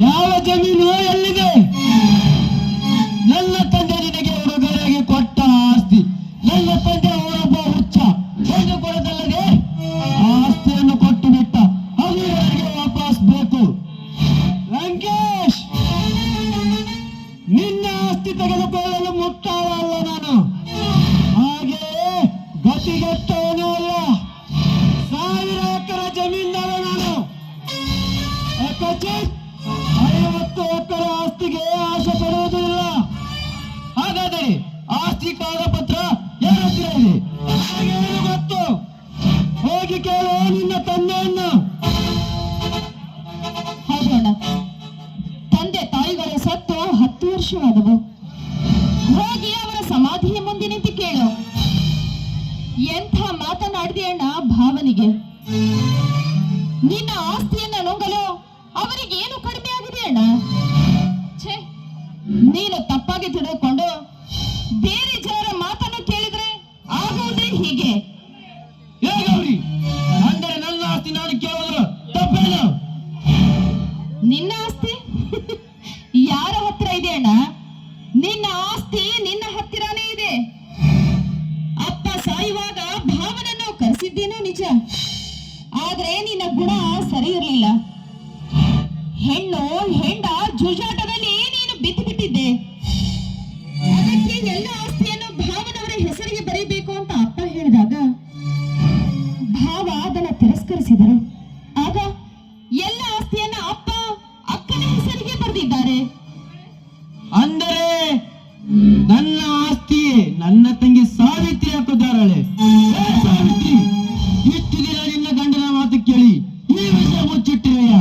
ಯಾವ ಜಮೀನು ಎಲ್ಲಿದೆ? ನನ್ನ ತಂದೆ ನಿನಗೆ ಉಡುಗೊರೆಯಾಗಿ ಕೊಟ್ಟ ಆಸ್ತಿ. ನನ್ನ ತಂದೆ ಅವರೊಬ್ಬ ಹುಚ್ಚ, ಒಂದು ಕೊಡದಲ್ಲದೆ ಆಸ್ತಿಯನ್ನು ಕೊಟ್ಟು ಬಿಟ್ಟ. ಅದು ನನಗೆ ವಾಪಸ್ ಬೇಕು. ಲಂಕೇಶ್, ನಿನ್ನ ಆಸ್ತಿ ತೆಗೆದುಕೊಳ್ಳಲು ಮುಟ್ಟಾಳಲ್ಲ ನಾನು, ಹಾಗೆಯೇ ಗತಿಗೆಟ್ಟವನೂ ಅಲ್ಲ. 1000 ಎಕರೆ ಜಮೀನ್ದಾರ ನಾನು. 50 ಎಕರೆ ಆಸ್ತಿಗೆ ಆಸೆ ಪಡುವುದಿಲ್ಲ. ಹಾಗಾದರೆ ಆಸ್ತಿ ಕಾಗದಪತ್ರ ಯಾರ ಹತ್ರ ಇದೆ? ಏನು ಗೊತ್ತು? ಹೋಗಿ ಕೇಳು ನಿನ್ನ ತಂದೆಯನ್ನು. ಹಾಗೋಣ. ತಂದೆ ತಾಯಿಗಳ ಸತ್ತು 10 ವರ್ಷವಾದವು. ಹೋಗಿ ಅವರ ಸಮಾಧಿಯ ಮುಂದೆ ನಿಂತು ಕೇಳು. ಎಂಥ ಮಾತನಾಡಿದೆ ಅಣ್ಣ ಭಾವನಿಗೆ. ನಿನ್ನ ಆಸ್ತಿಯನ್ನ ನುಂಗಲು ಅವರಿಗೆ ಏನು ಕಡಿಮೆ ಆಗಿದೆ ಅಣ್ಣ? ಛೇ, ನೀನು ತಪ್ಪಾಗಿ ತಿಳಿದುಕೊಂಡು ಬೇರೆ ಜನರ ಮಾತನ್ನು ಕೇಳಿದ್ರೆ ಆಗುವುದೇ ಹೀಗೆ. ಹೇಗವ್ರಿ? ಅಂದರೆ ನನ್ನ ಆಸ್ತಿ ನಾನು ಕೇಳಿದ್ರು ತಪ್ಪೇನು? ನಿನ್ನ ಆಸ್ತಿ ಯಾರ ಹತ್ರ ಇದೆ ಅಣ್ಣ? ನಿನ್ನ ಆಸ್ತಿ ನಿನ್ನ ಹತ್ತಿರನೇ ಇದೆ. ಅಪ್ಪ ಸಾಯುವಾಗ ಭಾವನನ್ನು ಕರೆಸಿದ್ದೇನೋ ನಿಜ, ಆದ್ರೆ ನಿನ್ನ ಗುಣ ಸರಿ ಇರಲಿಲ್ಲ. ಹೆಣ್ಣು ಹೆಂಡ ಜೂಜಾಟದಲ್ಲಿ ನೀನು ಬಿದ್ದು ಬಿಟ್ಟಿದ್ದೆ. ಅದಕ್ಕೆ ಎಲ್ಲ ಆಸ್ತಿಯನ್ನು ಭಾವನವರ ಹೆಸರಿಗೆ ಬರೀಬೇಕು ಅಂತ ಅಪ್ಪ ಹೇಳಿದಾಗ ಭಾವ ಅದನ್ನ ತಿರಸ್ಕರಿಸಿದರು. ಆಗ ಎಲ್ಲ ಆಸ್ತಿಯನ್ನ ಅಪ್ಪ ಅಕ್ಕನ ಹೆಸರಿಗೆ ಬರೆದಿದ್ದಾರೆ. ಅಂದರೆ ನನ್ನ ಆಸ್ತಿಯೇ ನನ್ನ ತಂಗಿ ಸಾವಿತ್ರಿ ಹಾಕಿದ್ದಾಳೆ. ಸಾವಿತ್ರಿ, ಇಷ್ಟು ದಿನ ನಿನ್ನ ಗಂಡನ ಮಾತು ಕೇಳಿ ಈ ವಿಷಯ ಮುಚ್ಚಿಟ್ಟಿರಯ್ಯ.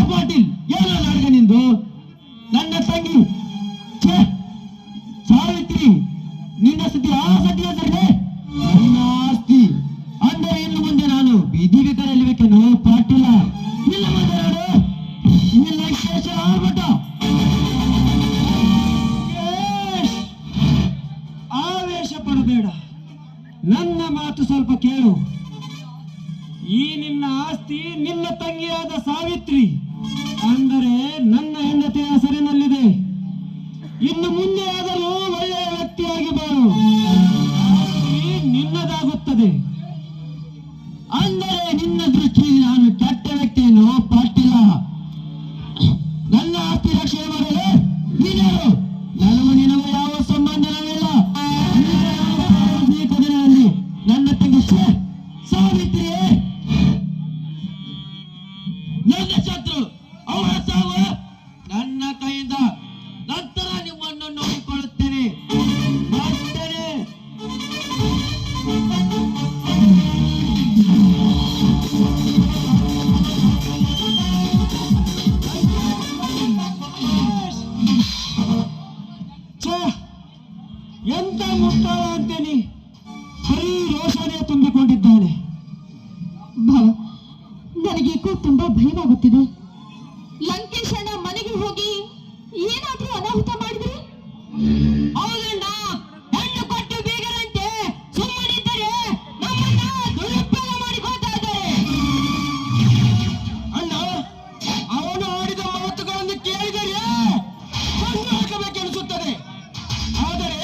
ಪಾಟೀಲ್, ಏನೋ ನಾಟಕ ನಿಂದು? ನನ್ನ ತಂಗಿ ಸಾವಿತ್ರಿ, ನಿನ್ನ ಸುದ್ದಿ ಆ ಸದ್ಯ ಹೆಸರೇ ನನ್ನ ಆಸ್ತಿ. ಅಂದರೆ ಇನ್ನು ಮುಂದೆ ನಾನು ಬೀದಿ ಬೇಕಾದ್ರೆ ಬೇಕೇನು? ಪಾಟೀಲ, ಇಲ್ಲ ಮುಂದೆ ನೋಡು, ಇಲ್ಲ ಶೇಷ ಆಗ್ಬಿಟ್ಟ. ಆವೇಶ ಪಡಬೇಡ, ನನ್ನ ಮಾತು ಸ್ವಲ್ಪ ಕೇಳು. ಈ ನಿನ್ನ ಆಸ್ತಿ ನಿನ್ನ ತಂಗಿಯಾದ ಸಾವಿತ್ರಿ ಅಂದರೆ ನನ್ನ ಹೆಂಡತಿಯ ಹೆಸರಿನಲ್ಲಿದೆ. ಇನ್ನು ಮುಂದೆ ಆದರೂ ಒಳ್ಳೆಯ ವ್ಯಕ್ತಿಯಾಗಿ ಬಾರು, ಆಸ್ತಿ ನಿನ್ನದಾಗುತ್ತದೆ. ಅಂದರೆ ನಿನ್ನ ದೃಷ್ಟಿಯಲ್ಲಿ ನಾನು ಕೆಟ್ಟ ವ್ಯಕ್ತಿಯನ್ನು ಪಾಟಿಲ್ಲ. ನನ್ನ ಆಸ್ತಿ ರಕ್ಷಣೆ ಮಾಡಲು ನೀನು ನನಗೂ ನಿನಗೂ ಯಾವ ಸಂಬಂಧವಿಲ್ಲ. ನನ್ನ ತಂಗಿ ಸಾವಿತ್ರಿ ನನ್ನ ಶತ್ರು, ಅವರ ಸಾವು ನನ್ನ ಕೈಯಿಂದ. ನಂತರ ನಿಮ್ಮನ್ನು ನೋಡಿಕೊಳ್ಳುತ್ತೇನೆ. ಎಂತ ಮುಟ್ಟಾಳ ಅಂತೇನಿ, ಬರೀ ರೋಷನೇ ತುಂಬಿಕೊಂಡಿದ್ದಾನೆ. ಭಾವ, ನನಗೇಕೋ ತುಂಬಾ ಭಯವಾಗುತ್ತಿದೆ. ಲಂಕೇಶ್ ಅಣ್ಣ ಮನೆಗೆ ಹೋಗಿ ಏನಾದ್ರೂ ಅನಾಹುತ ಮಾಡಿದ್ರೆ? ಅವಳಣ್ಣ ಹೆಣ್ಣು ಕೊಟ್ಟು ಬೀಗರಂತೆ ಸುಮ್ಮನಿದ್ದರೆ ನಮ್ಮನ್ನ ದುರುಪಯೋಗ ಮಾಡಿಕೊಳ್ತಾ ಇದ್ದಾರೆ. ಅಣ್ಣ, ಅವನು ಆಡಿದ ಮಾತುಗಳನ್ನು ಕೇಳಿದರೆ ಕಣ್ಣು ಹಾಕಬೇಕೆನಿಸುತ್ತದೆ. ಆದರೆ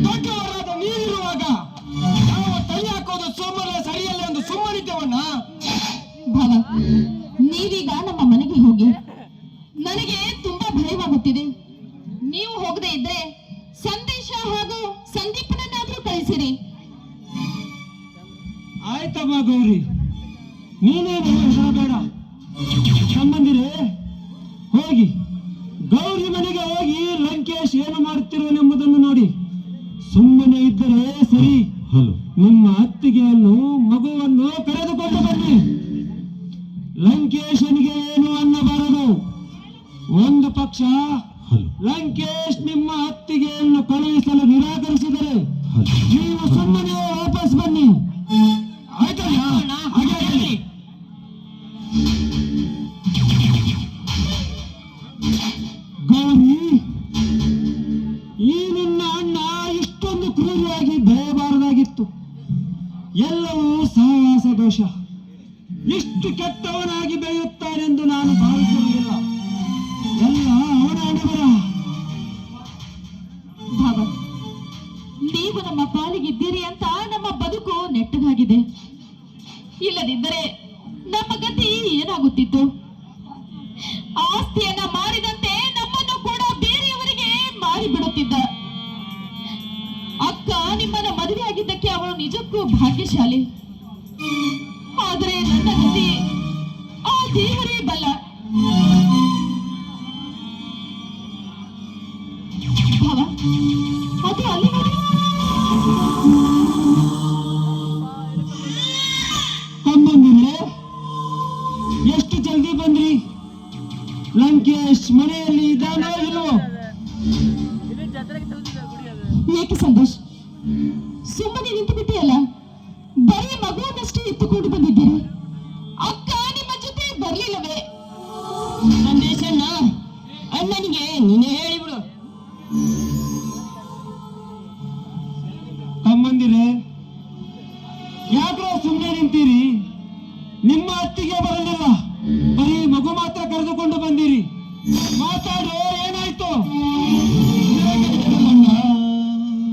ದೊಡ್ಡವರಾದ ನೀವಿರುವಾಗ ನಾವು ಕೈ ಹಾಕೋದು ಸೋಮಲ್ಲ ಸರಿಯಲ್ಲ ಎಂದು ಸುಮ್ಮನಿದ್ದೇವಣ್ಣ. ಭಾವ, ನೀವೀಗ ನಮ್ಮ ಮನೆಗೆ ಹೋಗಿ. ನನಗೆ ತುಂಬಾ ಭಯವಾಗುತ್ತಿದೆ. ನೀವು ಹೋಗದೆ ಇದ್ರೆ ಸಂದೇಶ ಹಾಗೂ ಸಂದೀಪನನ್ನಾದ್ರೂ ಕಳಿಸಿರಿ. ಆಯ್ತಮ್ಮ ಗೌರಿ, ನೀನೇನು ಹೇಳಬೇಡ. ಸಂಬಂಧಿರೇ, ಹೋಗಿ ಗೌರಿ ಮನೆಗೆ ಹೋಗಿ ಲಂಕೇಶ್ ಏನು ಮಾಡುತ್ತಿರುವನೆಂಬುದನ್ನು ನೋಡಿ. ಸುಮ್ಮನೆ ಇದ್ದರೆ ಸರಿ. ನಿಮ್ಮ ಅತ್ತಿಗೆಯನ್ನು ಮಗುವನ್ನು ಕರೆದುಕೊಂಡು ಬನ್ನಿ. ಲಂಕೇಶನಿಗೆ ಏನು ಅನ್ನಬಾರದು. ಒಂದು ಪಕ್ಷ ಲಂಕೇಶ್ ನಿಮ್ಮ ಅತ್ತಿಗೆಯನ್ನು ಕಳುಹಿಸಲು ನಿರಾಕರಿಸಿದರೆ ನೀವು ಸುಮ್ಮನೆ ವಾಪಸ್ ಬನ್ನಿ. ಆಯ್ತಲ್ಲ? ಹಾಗೆ ಗೌರಿ, ಈ ನಿನ್ನ ಅಣ್ಣ ಇಷ್ಟೊಂದು ಕ್ರೂರಿಯಾಗಿ ಬೆಳೆಯಬಾರದಾಗಿತ್ತು. ಎಲ್ಲವೂ ಸಹವಾಸ ದೋಷ. ಇಷ್ಟು ಕೆಟ್ಟವನಾಗಿ ಬೆಳೆಯುತ್ತಾನೆಂದು ನಾನು ಭಾವಿಸಿರಲಿಲ್ಲ. ಆಸ್ತಿಯನ್ನ ಮಾರಿದಂತೆ ನಮ್ಮನ್ನು ಕೂಡ ಬೇರೆಯವರಿಗೆ ಮಾರಿಬಿಡುತ್ತಿದ್ದ. ಅಕ್ಕ ನಿಮ್ಮನ್ನ ಮದುವೆ ಆಗಿದ್ದಕ್ಕೆ ಅವಳು ನಿಜಕ್ಕೂ ಭಾಗ್ಯಶಾಲಿ. ಆದರೆ ನನ್ನ ಗತಿ ಆ ದೇವರೇ ಬಲ್ಲ. ಭಾವ, ಅದು ಅಲ್ಲಿ ನೋಡಿ. ಬಂದಿಲ್ಲ, ಎಷ್ಟು ಜಲ್ದಿ ಬಂದ್ರಿ? ಲಂಕೇಶ್ ಮನೆಯಲ್ಲಿ ಇದ್ದಾನೋ ಇಲ್ವೋ? ಏಕೆ ಸಂತೋಷ್, ಸುಮ್ಮನೆ ನಿಂತು ಬಿಟ್ಟಿಯಲ್ಲ? ಬರೀ ಮಗುವನ್ನಷ್ಟೇ ಎತ್ತುಕೊಂಡು ಬಂದಿದ್ದೀರಿ. ಅಕ್ಕ ನಿಮ್ಮ ಜೊತೆ ಬರ್ಲಿಲ್ಲವೇ? ಸಂದೇಶನ್ನ ಅಣ್ಣನಿಗೆ ನೀನೇ ಹೇಳಿಬಿಡು. ತಮ್ಮಂದಿರೇ, ಯಾಕ್ರೋ ಸುಮ್ಮನೆ ನಿಂತೀರಿ? ನಿಮ್ಮ ಅತ್ತಿಗೆ ಬರಲಿಲ್ಲ, ಬರೀ ಮಗು ಮಾತ್ರ ಕರೆದುಕೊಂಡು ಬಂದಿರಿ. ಮಾತಾಡು, ಏನಾಯ್ತು?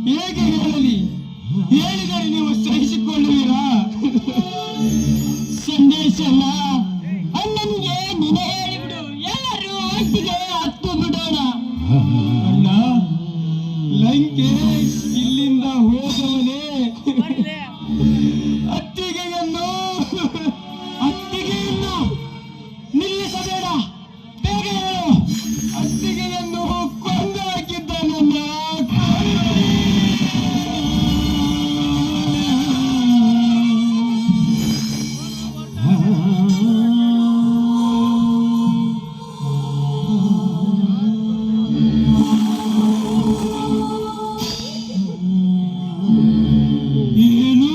ಹೇಗೆ ಹೇಳಲಿ? ಹೇಳಿದರೆ ನೀವು ಸಹಿಸಿಕೊಳ್ಳುವಿರಾ? ಸಂದೇಶಲ್ಲ, ಅಣ್ಣನಿಗೆ ನೀನೇ ಹೇಳಿಬಿಡು. ಎಲ್ಲರೂ ಒಟ್ಟಿಗೆ ಹತ್ತು ಬಿಡೋಣ. ಅಣ್ಣ, ಲಂಕೇಶ್ ಇಲ್ಲಿಂದ ಹೋದವನೇ. ಅತ್ತಿಗೆಯನ್ನು ನಿಲ್ಲಿಸಬೇಡ, ಬೇಗ ಹೇಳು. ಅತ್ತಿಗೆಯನ್ನು ಕೊಂದು ಹಾಕಿದ್ದಾನನ್ನ. ಏನು?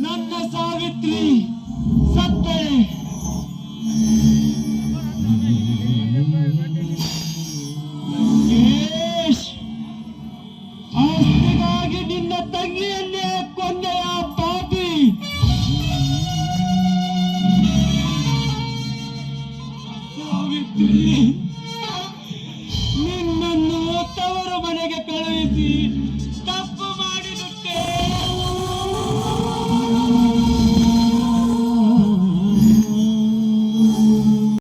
ನನ್ನ ಸಾವಿತ್ರಿ